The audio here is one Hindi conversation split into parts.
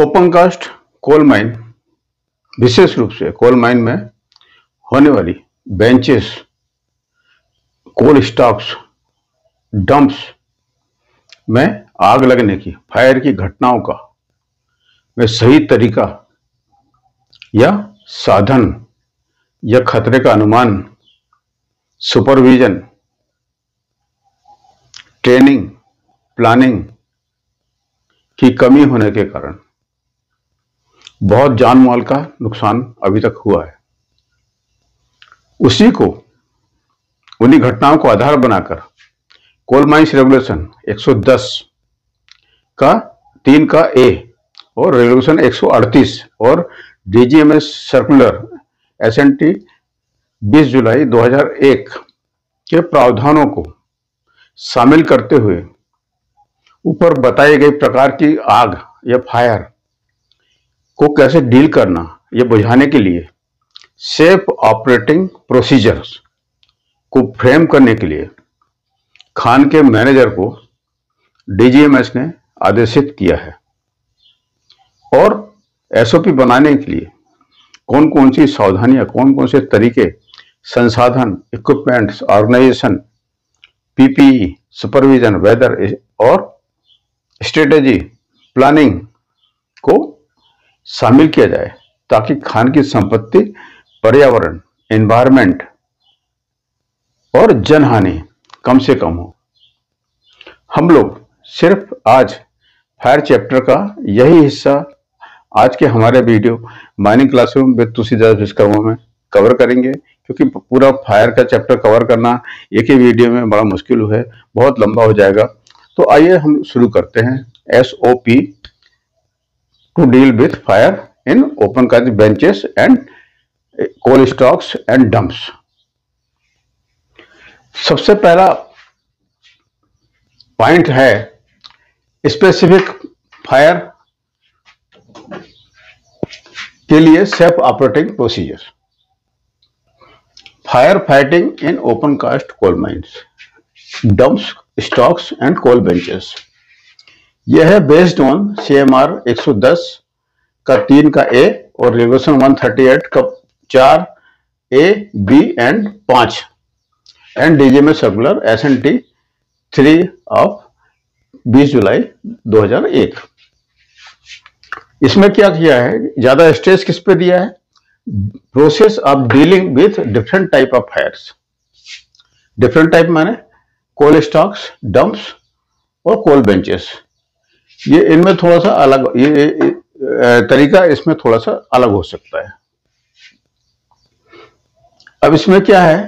ओपन कास्ट कोल माइन, विशेष रूप से कोल माइन में होने वाली बेंचेस, कोल स्टॉक्स, डंप्स में आग लगने की, फायर की घटनाओं का में सही तरीका या साधन या खतरे का अनुमान, सुपरविजन, ट्रेनिंग, प्लानिंग की कमी होने के कारण बहुत जान माल का नुकसान अभी तक हुआ है। उन्हीं घटनाओं को आधार बनाकर कोल माइंस रेगुलेशन 110 का 3 का ए और रेगुलेशन 138 और डीजीएमएस सर्कुलर एसएनटी 20 जुलाई 2001 के प्रावधानों को शामिल करते हुए ऊपर बताई गई प्रकार की आग या फायर को कैसे डील करना या बुझाने के लिए सेफ ऑपरेटिंग प्रोसीजर्स को फ्रेम करने के लिए खान के मैनेजर को डीजीएमएस ने आदेशित किया है और एसओपी बनाने के लिए कौन कौन सी सावधानियां, कौन कौन से तरीके, संसाधन, equipments, organisation, PPE, supervision, weather और स्ट्रेटेजी, प्लानिंग को शामिल किया जाए ताकि खान की संपत्ति, पर्यावरण, एनवायरनमेंट और जनहानि कम से कम हो। हम लोग सिर्फ आज फायर चैप्टर का यही हिस्सा आज के हमारे video mining classroom with Tulsidas Vishwakarma में कवर करेंगे, क्योंकि पूरा फायर का चैप्टर कवर करना एक ही वीडियो में बड़ा मुश्किल है, बहुत लंबा हो जाएगा। तो आइए हम शुरू करते हैं SOP to deal with fire in open cast benches and coal stocks and dumps. सबसे पहला पॉइंट है स्पेसिफिक फायर के लिए safe operating procedure. Fire fighting in open cast coal mines, dumps, stocks and coal benches. यह है बेस्ड ऑन CMR 110 का 3 का ए और रेगुलेशन 138 का 4 A, B and 5 and DGMS circular SNT 3 of 20 जुलाई 2001। इसमें क्या किया है, ज्यादा स्ट्रेस किस पे दिया है? Process of dealing with different type of fires. Different type माने कोल स्टॉक्स, डंप्स और कोल बेंचेस। ये इनमें थोड़ा सा अलग, ये तरीका इसमें थोड़ा सा अलग हो सकता है। अब इसमें क्या है,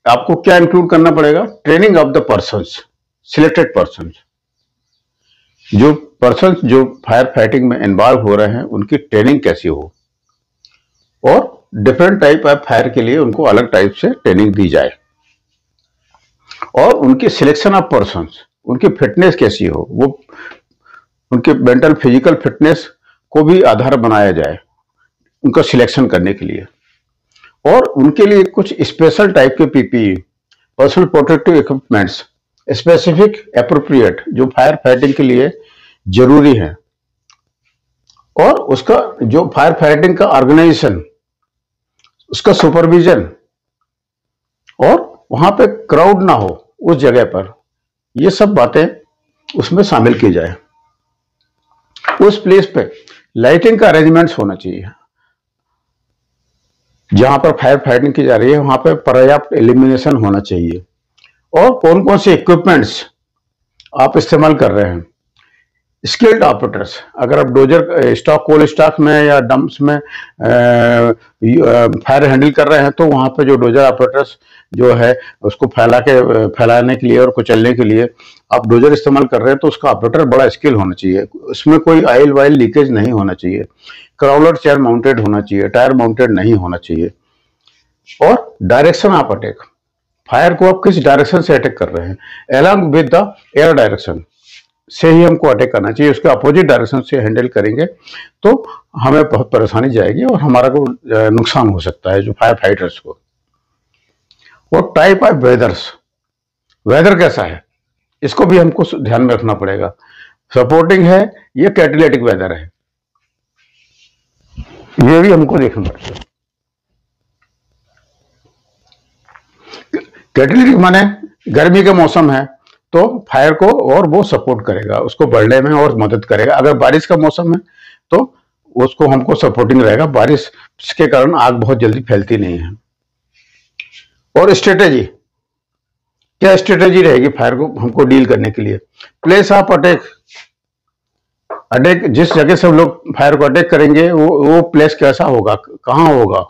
आपको क्या इंक्लूड करना पड़ेगा? Training of the persons, selected persons. जो पर्सन्स जो फायर फाइटिंग में इन्वॉल्व हो रहे हैं उनकी ट्रेनिंग कैसी हो, और डिफरेंट टाइप ऑफ फायर के लिए उनको अलग टाइप से ट्रेनिंग दी जाए, और उनकी सिलेक्शन ऑफ पर्सन्स, उनकी फिटनेस कैसी हो, वो उनके मेंटल फिजिकल फिटनेस को भी आधार बनाया जाए उनका सिलेक्शन करने के लिए, और उनके लिए कुछ स्पेशल टाइप के PPE, personal protective equipments, specific appropriate जो फायर फाइटिंग के लिए जरूरी है, और उसका जो फायर फाइटिंग का ऑर्गेनाइजेशन, उसका सुपरविजन, और वहां पे क्राउड ना हो उस जगह पर, ये सब बातें उसमें शामिल की जाए। उस प्लेस पे लाइटिंग का अरेंजमेंट्स होना चाहिए। जहां पर फायर फाइटिंग की जा रही है वहां पर पर्याप्त इल्यूमिनेशन होना चाहिए, और कौन कौन से इक्विपमेंट्स आप इस्तेमाल कर रहे हैं। स्किल्ड ऑपरेटर्स, अगर आप डोजर स्टॉक, कोल स्टॉक में या डंप्स में फायर हैंडल कर रहे हैं तो वहां पे जो डोजर ऑपरेटर्स जो है उसको फैलाने के लिए और कुचलने के लिए आप डोजर इस्तेमाल कर रहे हैं तो उसका ऑपरेटर बड़ा स्किल होना चाहिए। उसमें कोई ऑयल वाइल लीकेज नहीं होना चाहिए, क्राउलर चेयर माउंटेड होना चाहिए, टायर माउंटेड नहीं होना चाहिए। और डायरेक्शन ऑफ अटैक, फायर को आप किस डायरेक्शन से अटैक कर रहे हैं, along with the air direction से ही हमको अटैक करना चाहिए। उसके अपोजिट डायरेक्शन से हैंडल करेंगे तो हमें बहुत परेशानी जाएगी और हमारा को नुकसान हो सकता है जो फायर फाइटर्स को। और टाइप ऑफ वेदर्स, वेदर कैसा है इसको भी हमको ध्यान में रखना पड़ेगा। सपोर्टिंग है, ये कैटालिटिक वेदर है। ये भी हमको देखना पड़ेगा। कैटेलिटिक माने गर्मी के मौसम है तो फायर को और वो सपोर्ट करेगा, उसको बढ़ने में और मदद करेगा। अगर बारिश का मौसम है तो उसको हमको सपोर्टिंग रहेगा, बारिश के कारण आग बहुत जल्दी फैलती नहीं है। और स्ट्रेटेजी, क्या स्ट्रेटेजी रहेगी फायर को हमको डील करने के लिए? प्लेस ऑफ अटैक, अटैक जिस जगह से हम लोग फायर को अटैक करेंगे वो प्लेस कैसा होगा, कहाँ होगा,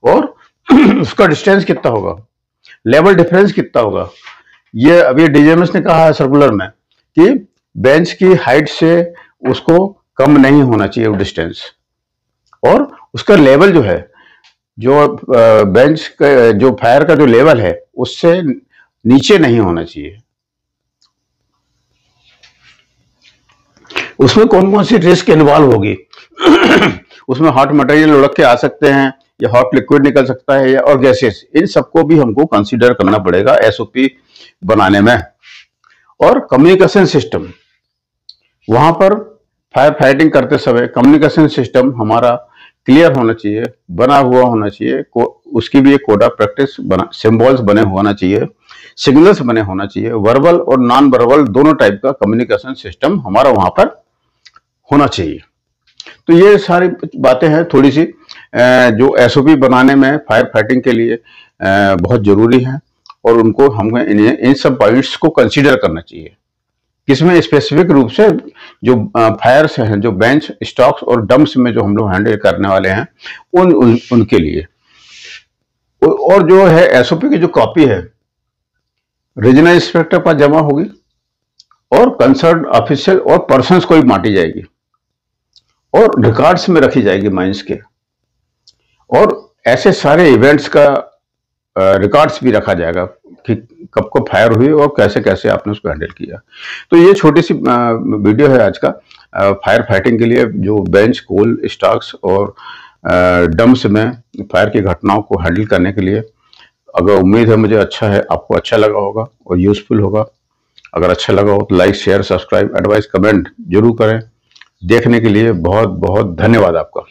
और उसका डिस्टेंस कितना होगा, लेवल डिफरेंस कितना होगा। ये अभी डीजीएमएस ने कहा है सर्कुलर में कि बेंच की हाइट से उसको कम नहीं होना चाहिए वो डिस्टेंस, और उसका लेवल जो है, जो बेंच का जो फायर का जो लेवल है उससे नीचे नहीं होना चाहिए। उसमें कौन कौन सी रिस्क इन्वॉल्व होगी उसमें हॉट मटेरियल लुढ़क के आ सकते हैं, या हॉट लिक्विड निकल सकता है, या और गैसेस, इन सबको भी हमको कंसीडर करना पड़ेगा एसओपी बनाने में। और कम्युनिकेशन सिस्टम, वहां पर फायर फाइटिंग करते समय कम्युनिकेशन सिस्टम हमारा क्लियर होना चाहिए, बना हुआ होना चाहिए, उसकी भी एक कोड ऑफ प्रैक्टिस बना, सिंबल्स बने होना चाहिए, सिग्नल्स बने होना चाहिए, वर्बल और नॉन वर्बल दोनों टाइप का कम्युनिकेशन सिस्टम हमारा वहां पर होना चाहिए। तो ये सारी बातें हैं थोड़ी सी जो एसओपी बनाने में फायर फाइटिंग के लिए बहुत जरूरी है, और उनको हमें इन सब पॉइंट्स को कंसीडर करना चाहिए। किसमें स्पेसिफिक रूप से जो फायर्स हैं, जो बेंच, स्टॉक्स और डंप्स में जो हम लोग हैंडल करने वाले हैं उनके लिए। और जो है एसओपी की जो कॉपी है रीजनल इंस्पेक्टर पर जमा होगी, और कंसर्न ऑफिशियल और पर्सन्स को भी बांटी जाएगी, और रिकॉर्ड्स में रखी जाएगी माइंस के, और ऐसे सारे इवेंट्स का रिकॉर्ड्स भी रखा जाएगा कि कब कब फायर हुई और कैसे कैसे आपने उसको हैंडल किया। तो ये छोटी सी वीडियो है आज का फायर फाइटिंग के लिए, जो बेंच, कोल, स्टॉक्स और डंप्स में फायर की घटनाओं को हैंडल करने के लिए। अगर उम्मीद है मुझे अच्छा है, आपको अच्छा लगा होगा और यूजफुल होगा। अगर अच्छा लगा हो तो like, share, subscribe, advice, comment जरूर करें। देखने के लिए बहुत बहुत धन्यवाद आपका।